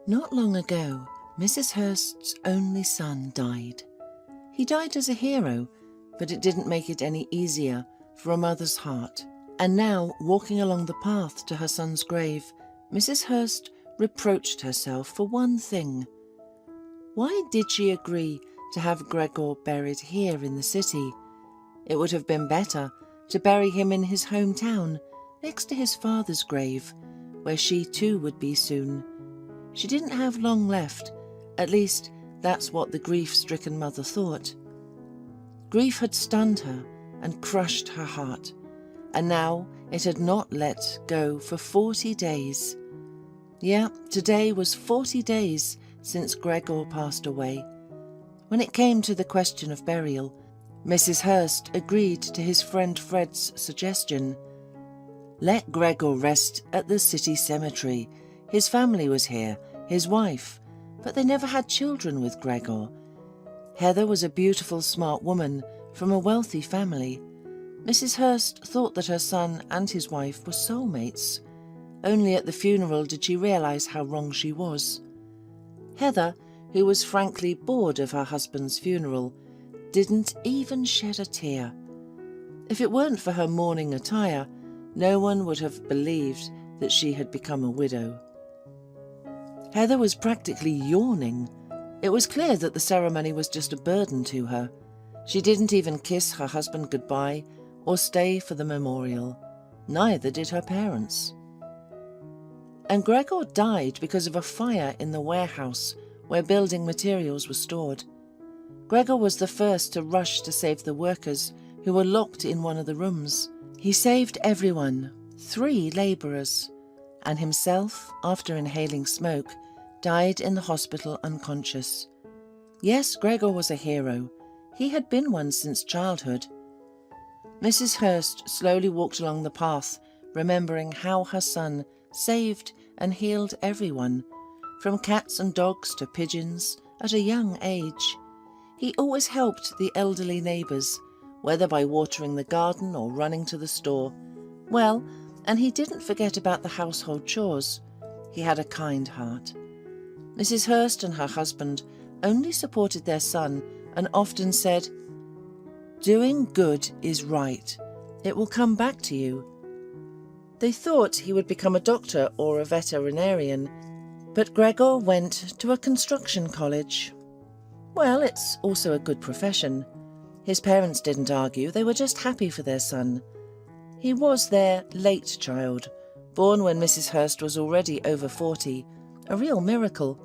Not long ago, Mrs. Hurst's only son died. He died as a hero, but it didn't make it any easier for a mother's heart. And now, walking along the path to her son's grave, Mrs. Hurst reproached herself for one thing. Why did she agree to have Gregor buried here in the city? It would have been better to bury him in his hometown, next to his father's grave, where she too would be soon. She didn't have long left, at least that's what the grief-stricken mother thought. Grief had stunned her and crushed her heart, and now it had not let go for 40 days. Yeah, today was 40 days since Gregor passed away. When it came to the question of burial, Mrs. Hurst agreed to his friend Fred's suggestion. Let Gregor rest at the city cemetery. His family was here, his wife, but they never had children with Gregor. Heather was a beautiful, smart woman from a wealthy family. Mrs. Hurst thought that her son and his wife were soulmates. Only at the funeral did she realize how wrong she was. Heather, who was frankly bored of her husband's funeral, didn't even shed a tear. If it weren't for her mourning attire, no one would have believed that she had become a widow. Heather was practically yawning. It was clear that the ceremony was just a burden to her. She didn't even kiss her husband goodbye or stay for the memorial. Neither did her parents. And Gregor died because of a fire in the warehouse where building materials were stored. Gregor was the first to rush to save the workers who were locked in one of the rooms. He saved everyone, 3 labourers, and himself, after inhaling smoke, died in the hospital unconscious. Yes, Gregor was a hero. He had been one since childhood. Mrs. Hurst slowly walked along the path, remembering how her son saved and healed everyone, from cats and dogs to pigeons, at a young age. He always helped the elderly neighbours, whether by watering the garden or running to the store. Well, and he didn't forget about the household chores. He had a kind heart. Mrs. Hurst and her husband only supported their son and often said, "Doing good is right. It will come back to you." They thought he would become a doctor or a veterinarian, but Gregor went to a construction college. Well, it's also a good profession. His parents didn't argue, they were just happy for their son. He was their late child, born when Mrs. Hurst was already over 40, a real miracle.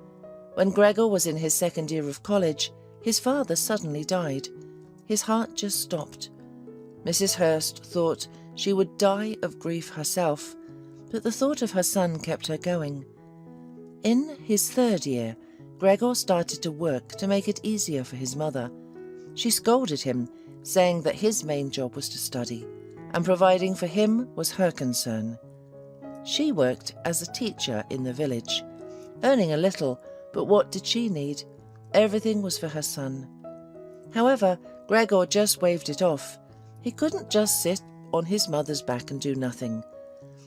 When Gregor was in his second year of college, his father suddenly died. His heart just stopped. Mrs. Hurst thought she would die of grief herself, but the thought of her son kept her going. In his 3rd year, Gregor started to work to make it easier for his mother. She scolded him, saying that his main job was to study, and providing for him was her concern. She worked as a teacher in the village, earning a little, but what did she need? Everything was for her son. However, Gregor just waved it off. He couldn't just sit on his mother's back and do nothing.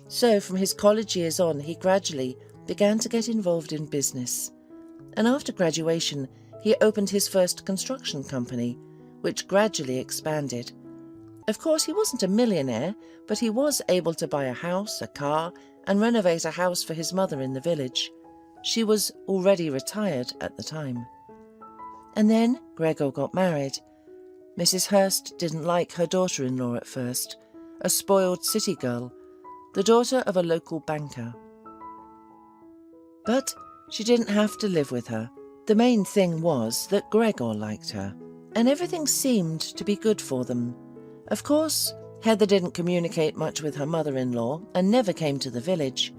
So from his college years on, he gradually began to get involved in business. And after graduation, he opened his first construction company, which gradually expanded. Of course, he wasn't a millionaire, but he was able to buy a house, a car, and renovate a house for his mother in the village. She was already retired at the time. And then Gregor got married. Mrs. Hurst didn't like her daughter-in-law at first, a spoiled city girl, the daughter of a local banker. But she didn't have to live with her. The main thing was that Gregor liked her, and everything seemed to be good for them. Of course, Heather didn't communicate much with her mother-in-law and never came to the village.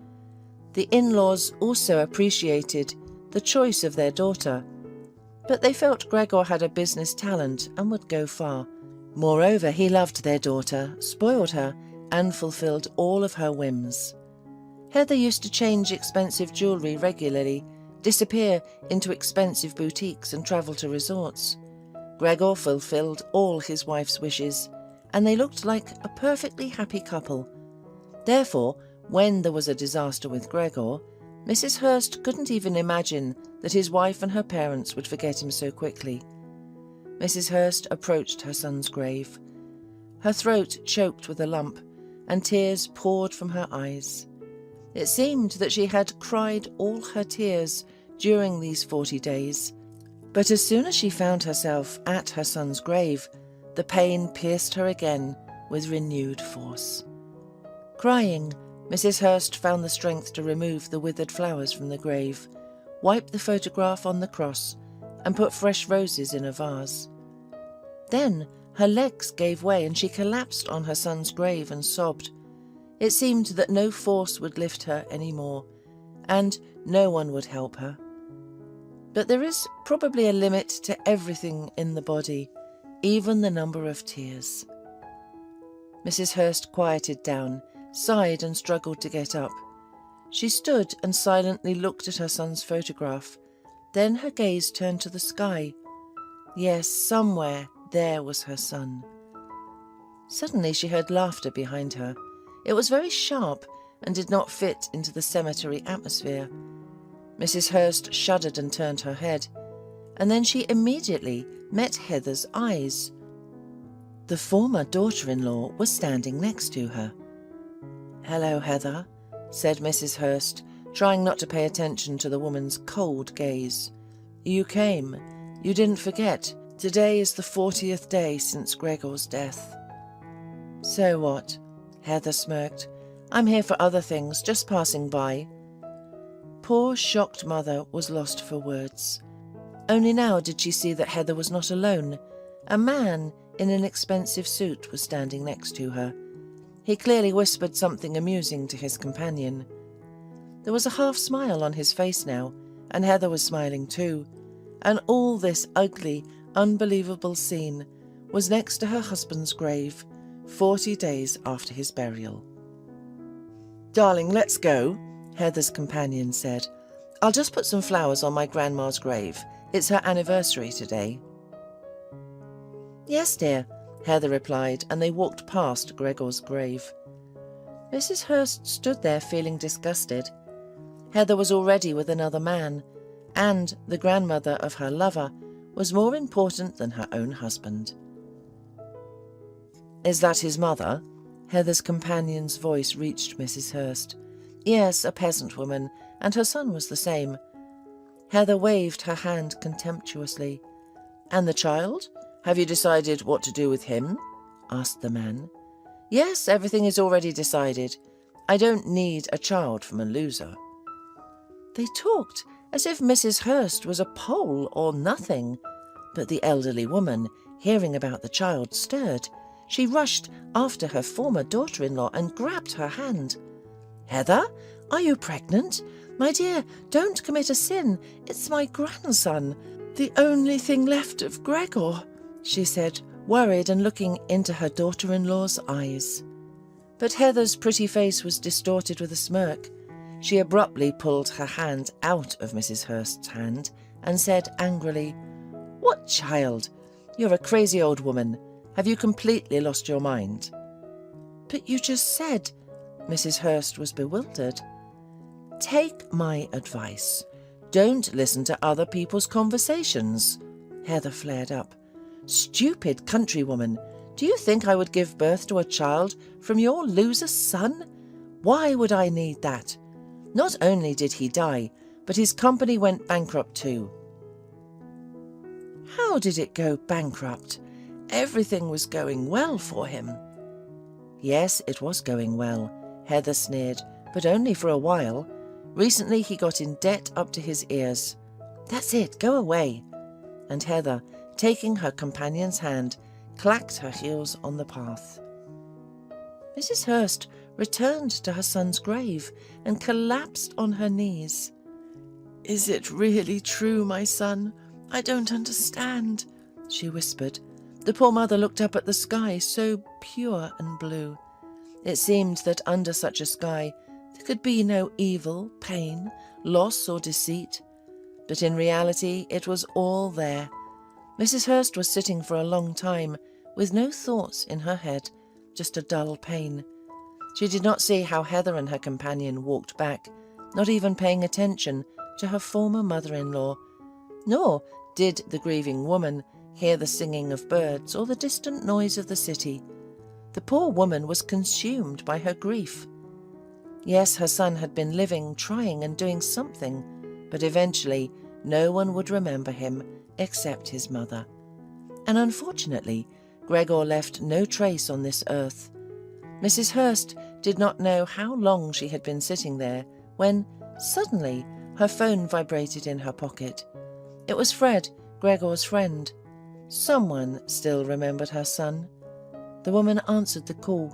The in-laws also appreciated the choice of their daughter, but they felt Gregor had a business talent and would go far. Moreover, he loved their daughter, spoiled her, and fulfilled all of her whims. Heather used to change expensive jewellery regularly, disappear into expensive boutiques and travel to resorts. Gregor fulfilled all his wife's wishes, and they looked like a perfectly happy couple. Therefore, when there was a disaster with Gregor, Mrs. Hurst couldn't even imagine that his wife and her parents would forget him so quickly. Mrs. Hurst approached her son's grave. Her throat choked with a lump, and tears poured from her eyes. It seemed that she had cried all her tears during these 40 days, but as soon as she found herself at her son's grave, the pain pierced her again with renewed force. Crying, Mrs. Hurst found the strength to remove the withered flowers from the grave, wipe the photograph on the cross, and put fresh roses in a vase. Then her legs gave way and she collapsed on her son's grave and sobbed. It seemed that no force would lift her any more, and no one would help her. But there is probably a limit to everything in the body, even the number of tears. Mrs. Hurst quieted down, sighed and struggled to get up. She stood and silently looked at her son's photograph. Then her gaze turned to the sky. Yes, somewhere there was her son. Suddenly she heard laughter behind her. It was very sharp and did not fit into the cemetery atmosphere. Mrs. Hurst shuddered and turned her head, and then she immediately met Heather's eyes. The former daughter-in-law was standing next to her. "Hello, Heather," said Mrs. Hurst, trying not to pay attention to the woman's cold gaze. "You came. You didn't forget. Today is the 40th day since Gregor's death." "So what?" Heather smirked. "I'm here for other things, just passing by." Poor, shocked mother was lost for words. Only now did she see that Heather was not alone. A man in an expensive suit was standing next to her. He clearly whispered something amusing to his companion. There was a half-smile on his face now, and Heather was smiling too, and all this ugly, unbelievable scene was next to her husband's grave, 40 days after his burial. "Darling, let's go," Heather's companion said. "I'll just put some flowers on my grandma's grave. It's her anniversary today." "Yes, dear," Heather replied, and they walked past Gregor's grave. Mrs. Hurst stood there feeling disgusted. Heather was already with another man, and the grandmother of her lover was more important than her own husband. "Is that his mother?" Heather's companion's voice reached Mrs. Hurst. Yes, a peasant woman, and her son was the same. Heather waved her hand contemptuously. "And the child? Have you decided what to do with him?" asked the man. "Yes, everything is already decided. I don't need a child from a loser." They talked as if Mrs. Hurst was a Pole or nothing. But the elderly woman, hearing about the child, stirred. She rushed after her former daughter-in-law and grabbed her hand. "Heather, are you pregnant? My dear, don't commit a sin. It's my grandson, the only thing left of Gregor," she said, worried and looking into her daughter-in-law's eyes. But Heather's pretty face was distorted with a smirk. She abruptly pulled her hand out of Mrs. Hurst's hand and said angrily, "What child? You're a crazy old woman. Have you completely lost your mind?" "But you just said—" Mrs. Hurst was bewildered. "Take my advice. Don't listen to other people's conversations." Heather flared up. "Stupid countrywoman, do you think I would give birth to a child from your loser son? Why would I need that? Not only did he die, but his company went bankrupt too." "How did it go bankrupt? Everything was going well for him." "Yes, it was going well," Heather sneered, "but only for a while. Recently he got in debt up to his ears. That's it, go away." And Heather, taking her companion's hand, clacked her heels on the path. Mrs. Hurst returned to her son's grave and collapsed on her knees. "Is it really true, my son? I don't understand," she whispered. The poor mother looked up at the sky, so pure and blue. It seemed that under such a sky there could be no evil, pain, loss or deceit. But in reality it was all there. Mrs. Hurst was sitting for a long time, with no thoughts in her head, just a dull pain. She did not see how Heather and her companion walked back, not even paying attention to her former mother-in-law. Nor did the grieving woman hear the singing of birds or the distant noise of the city. The poor woman was consumed by her grief. Yes, her son had been living, trying and doing something, but eventually no one would remember him except his mother. And unfortunately, Gregor left no trace on this earth. Mrs. Hurst did not know how long she had been sitting there when, suddenly, her phone vibrated in her pocket. It was Fred, Gregor's friend. Someone still remembered her son. The woman answered the call.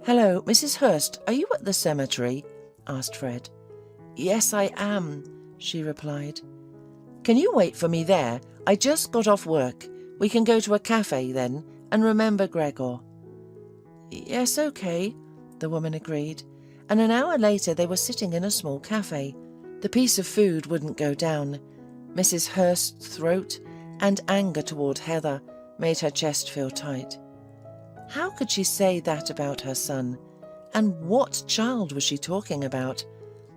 "Hello, Mrs. Hurst, are you at the cemetery?" asked Fred. "Yes, I am," she replied. "Can you wait for me there? I just got off work. We can go to a cafe then and remember Gregor." "Yes, okay," the woman agreed, and an hour later they were sitting in a small cafe. The piece of food wouldn't go down. Mrs. Hurst's throat and anger toward Heather made her chest feel tight. How could she say that about her son? And what child was she talking about?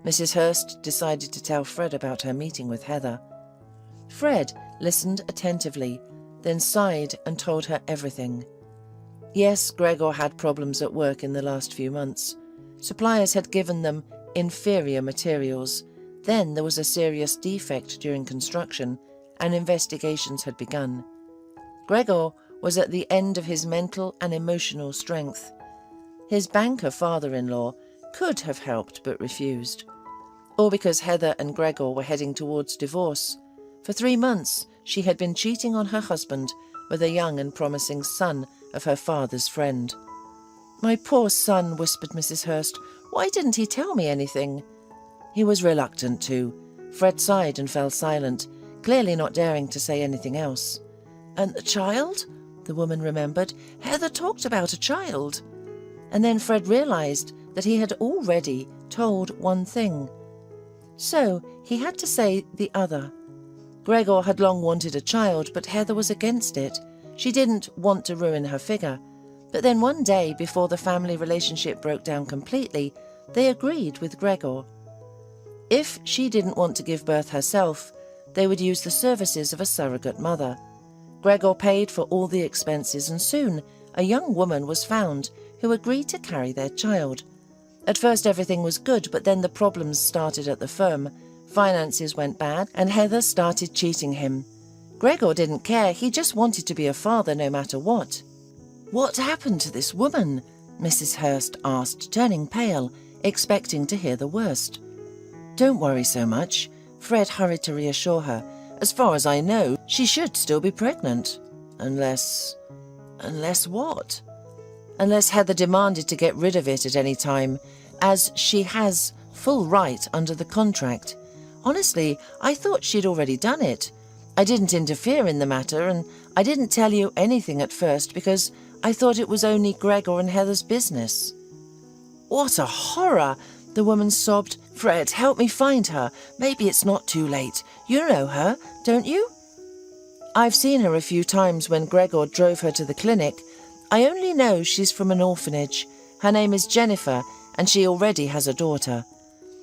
Mrs. Hurst decided to tell Fred about her meeting with Heather. Fred listened attentively, then sighed and told her everything. Yes, Gregor had problems at work in the last few months. Suppliers had given them inferior materials. Then there was a serious defect during construction, and investigations had begun. Gregor was at the end of his mental and emotional strength. His banker father-in-law could have helped but refused. All because Heather and Gregor were heading towards divorce. For 3 months she had been cheating on her husband with a young and promising son of her father's friend. "My poor son," whispered Mrs. Hurst. "Why didn't he tell me anything?" He was reluctant to. Fred sighed and fell silent, clearly not daring to say anything else. "And the child?" the woman remembered. "Heather talked about a child." And then Fred realized that he had already told one thing. So he had to say the other. Gregor had long wanted a child, but Heather was against it. She didn't want to ruin her figure. But then one day, before the family relationship broke down completely, they agreed with Gregor. If she didn't want to give birth herself, they would use the services of a surrogate mother. Gregor paid for all the expenses, and soon a young woman was found who agreed to carry their child. At first everything was good, but then the problems started at the firm. Finances went bad, and Heather started cheating him. Gregor didn't care, he just wanted to be a father no matter what. "What happened to this woman?" Mrs. Hurst asked, turning pale, expecting to hear the worst. "Don't worry so much," Fred hurried to reassure her. "As far as I know, she should still be pregnant. Unless what? Unless Heather demanded to get rid of it at any time, as she has full right under the contract. Honestly, I thought she'd already done it. I didn't interfere in the matter, and I didn't tell you anything at first because I thought it was only Gregor and Heather's business." "What a horror!" the woman sobbed. "Fred, help me find her. Maybe it's not too late. You know her, don't you?" "I've seen her a few times when Gregor drove her to the clinic. I only know she's from an orphanage. Her name is Jennifer, and she already has a daughter."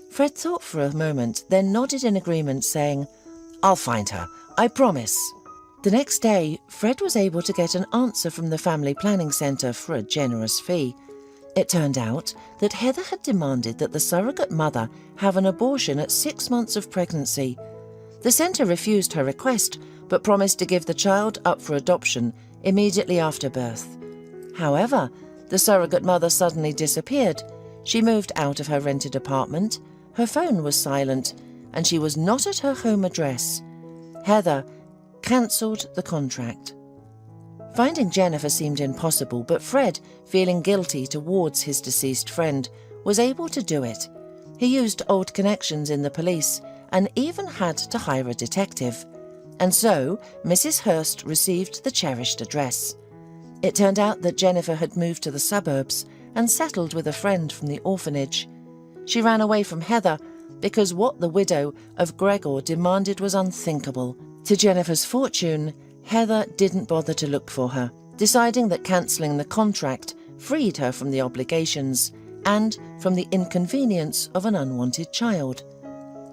Fred thought for a moment, then nodded in agreement, saying, "I'll find her, I promise." The next day, Fred was able to get an answer from the Family Planning Centre for a generous fee. It turned out that Heather had demanded that the surrogate mother have an abortion at 6 months of pregnancy. The centre refused her request, but promised to give the child up for adoption immediately after birth. However, the surrogate mother suddenly disappeared. She moved out of her rented apartment, her phone was silent, and she was not at her home address. Heather cancelled the contract. Finding Jennifer seemed impossible, but Fred, feeling guilty towards his deceased friend, was able to do it. He used old connections in the police and even had to hire a detective. And so Mrs. Hurst received the cherished address. It turned out that Jennifer had moved to the suburbs and settled with a friend from the orphanage. She ran away from Heather because what the widow of Gregor demanded was unthinkable. To Jennifer's fortune, Heather didn't bother to look for her, deciding that cancelling the contract freed her from the obligations and from the inconvenience of an unwanted child.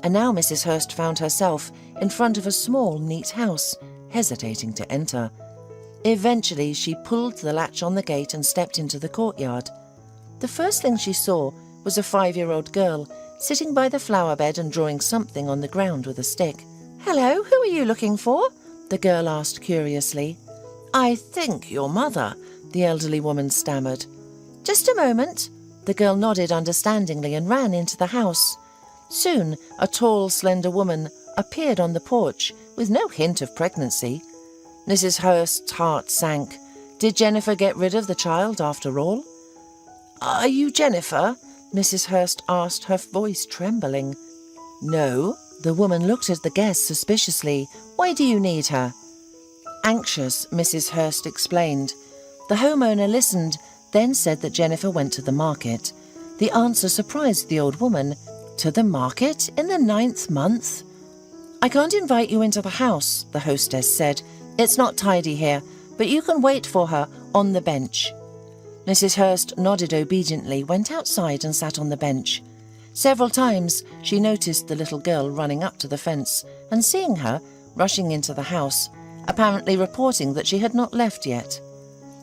And now Mrs. Hurst found herself in front of a small, neat house, hesitating to enter. Eventually, she pulled the latch on the gate and stepped into the courtyard. The first thing she saw was a 5-year-old girl sitting by the flower bed and drawing something on the ground with a stick. "Hello, who are you looking for?" the girl asked curiously. "I think your mother," the elderly woman stammered. "Just a moment." The girl nodded understandingly and ran into the house. Soon, a tall, slender woman appeared on the porch with no hint of pregnancy. Mrs. Hurst's heart sank. Did Jennifer get rid of the child after all? "Are you Jennifer?" Mrs. Hurst asked, her voice trembling. "No." The woman looked at the guest suspiciously. "Why do you need her?" Anxious, Mrs. Hurst explained. The homeowner listened, then said that Jennifer went to the market. The answer surprised the old woman. "To the market in the 9th month?" "I can't invite you into the house," the hostess said. "It's not tidy here, but you can wait for her on the bench." Mrs. Hurst nodded obediently, went outside and sat on the bench. Several times she noticed the little girl running up to the fence and seeing her rushing into the house, apparently reporting that she had not left yet.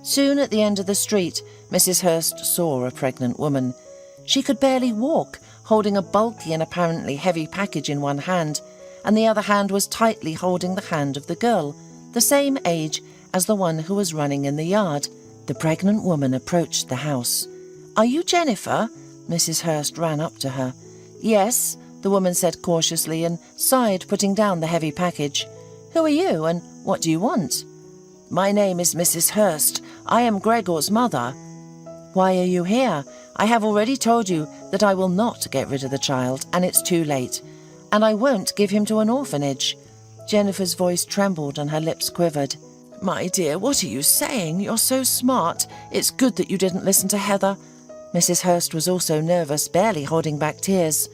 Soon at the end of the street, Mrs. Hurst saw a pregnant woman. She could barely walk, holding a bulky and apparently heavy package in one hand, and the other hand was tightly holding the hand of the girl, the same age as the one who was running in the yard. The pregnant woman approached the house. "Are you Jennifer?" Mrs. Hurst ran up to her. "Yes," the woman said cautiously and sighed, putting down the heavy package. "Who are you and what do you want?" "My name is Mrs. Hurst. I am Gregor's mother." "Why are you here? I have already told you that I will not get rid of the child, and it's too late. And I won't give him to an orphanage." Jennifer's voice trembled and her lips quivered. "My dear, what are you saying? You're so smart. It's good that you didn't listen to Heather." Mrs. Hurst was also nervous, barely holding back tears.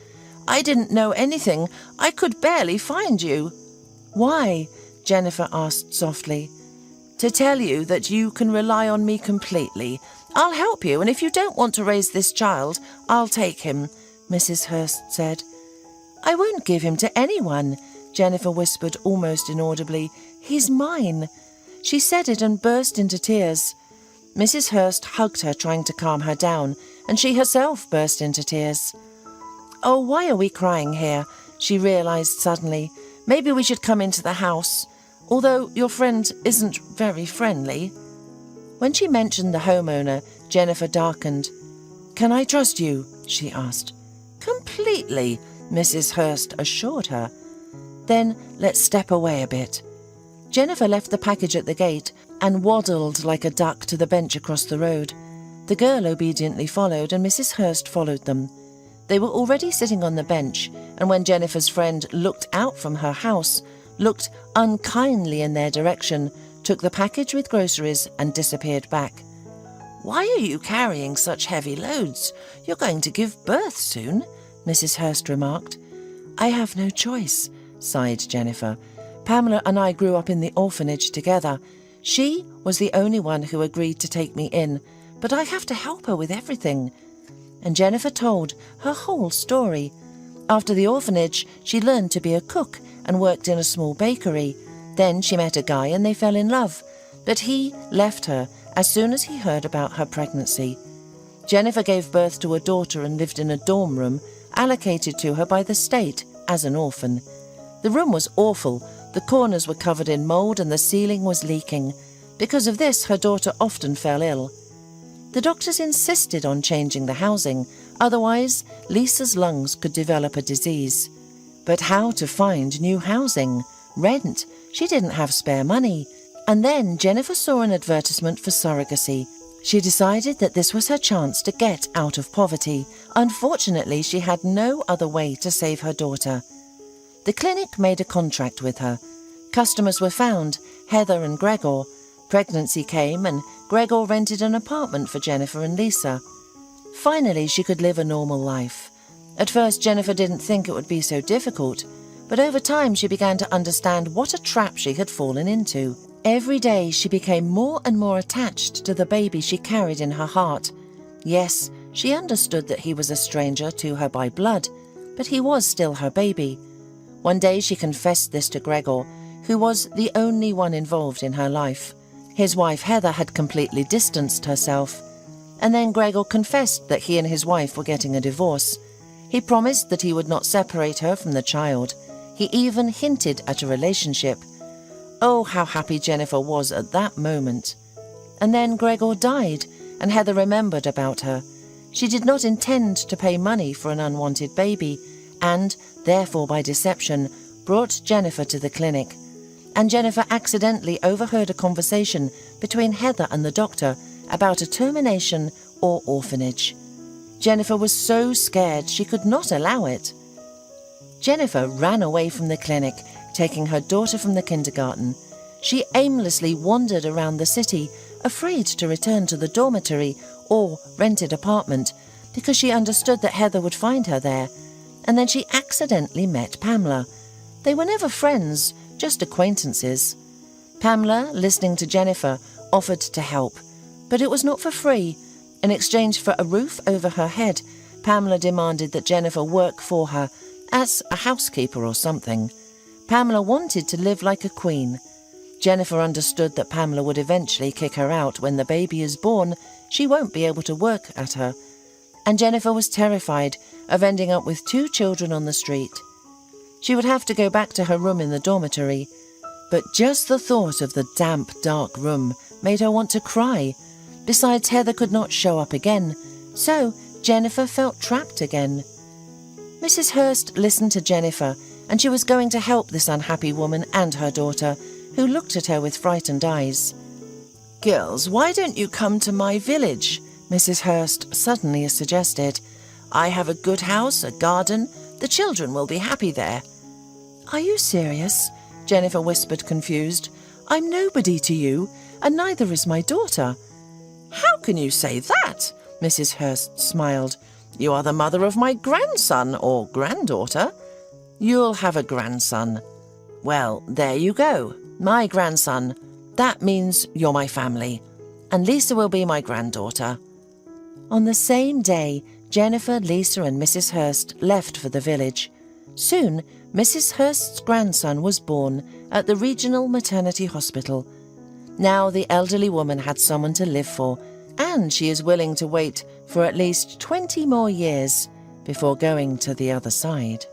"I didn't know anything. I could barely find you." "Why?" Jennifer asked softly. "To tell you that you can rely on me completely. I'll help you, and if you don't want to raise this child, I'll take him," Mrs. Hurst said. "I won't give him to anyone," Jennifer whispered almost inaudibly. "He's mine." She said it and burst into tears. Mrs. Hurst hugged her, trying to calm her down, and she herself burst into tears. "Oh, why are we crying here?" she realized suddenly. "Maybe we should come into the house, although your friend isn't very friendly." When she mentioned the homeowner, Jennifer darkened. "Can I trust you?" she asked. "Completely," Mrs. Hurst assured her. "Then let's step away a bit." Jennifer left the package at the gate and waddled like a duck to the bench across the road. The girl obediently followed, and Mrs. Hurst followed them. They were already sitting on the bench, and when Jennifer's friend looked out from her house, looked unkindly in their direction, took the package with groceries and disappeared back. "Why are you carrying such heavy loads? You're going to give birth soon," Mrs. Hurst remarked. "I have no choice," sighed Jennifer. "Pamela and I grew up in the orphanage together. She was the only one who agreed to take me in, but I have to help her with everything." And Jennifer told her whole story. After the orphanage, she learned to be a cook and worked in a small bakery. Then she met a guy and they fell in love, but he left her as soon as he heard about her pregnancy. Jennifer gave birth to a daughter and lived in a dorm room allocated to her by the state as an orphan. The room was awful. The corners were covered in mold and the ceiling was leaking. Because of this, her daughter often fell ill. The doctors insisted on changing the housing, otherwise Lisa's lungs could develop a disease. But how to find new housing? Rent? She didn't have spare money. And then Jennifer saw an advertisement for surrogacy. She decided that this was her chance to get out of poverty. Unfortunately, she had no other way to save her daughter. The clinic made a contract with her. Customers were found, Heather and Gregor. Pregnancy came and Gregor rented an apartment for Jennifer and Lisa. Finally, she could live a normal life. At first, Jennifer didn't think it would be so difficult, but over time she began to understand what a trap she had fallen into. Every day she became more and more attached to the baby she carried in her heart. Yes, She understood that he was a stranger to her by blood, but he was still her baby. One day she confessed this to Gregor, who was the only one involved in her life. His wife Heather had completely distanced herself. And then Gregor confessed that he and his wife were getting a divorce. He promised that he would not separate her from the child. He even hinted at a relationship. Oh, how happy Jennifer was at that moment. And then Gregor died, and Heather remembered about her. She did not intend to pay money for an unwanted baby, and, therefore by deception, brought Jennifer to the clinic. And Jennifer accidentally overheard a conversation between Heather and the doctor about a termination or orphanage. Jennifer was so scared she could not allow it. Jennifer ran away from the clinic, taking her daughter from the kindergarten. She aimlessly wandered around the city, afraid to return to the dormitory or rented apartment, because she understood that Heather would find her there. And then she accidentally met Pamela. They were never friends, just acquaintances. Pamela, listening to Jennifer, offered to help, but it was not for free. In exchange for a roof over her head, Pamela demanded that Jennifer work for her, as a housekeeper or something. Pamela wanted to live like a queen. Jennifer understood that Pamela would eventually kick her out when the baby is born. She won't be able to work at her. And Jennifer was terrified of ending up with 2 children on the street. She would have to go back to her room in the dormitory. But just the thought of the damp, dark room made her want to cry. Besides, Heather could not show up again, so Jennifer felt trapped again. Mrs. Hurst listened to Jennifer, and she was going to help this unhappy woman and her daughter, who looked at her with frightened eyes. "Girls, why don't you come to my village?" Mrs. Hurst suddenly suggested. "I have a good house, a garden. The children will be happy there." "Are you serious?" Jennifer whispered, confused. "I'm nobody to you, and neither is my daughter." "How can you say that?" Mrs. Hurst smiled. "You are the mother of my grandson or granddaughter." "You'll have a grandson." "Well, there you go. My grandson. That means you're my family. And Lisa will be my granddaughter." On the same day, Jennifer, Lisa and Mrs. Hurst left for the village. Soon, Mrs. Hurst's grandson was born at the regional maternity hospital. Now the elderly woman had someone to live for, and she is willing to wait for at least 20 more years before going to the other side.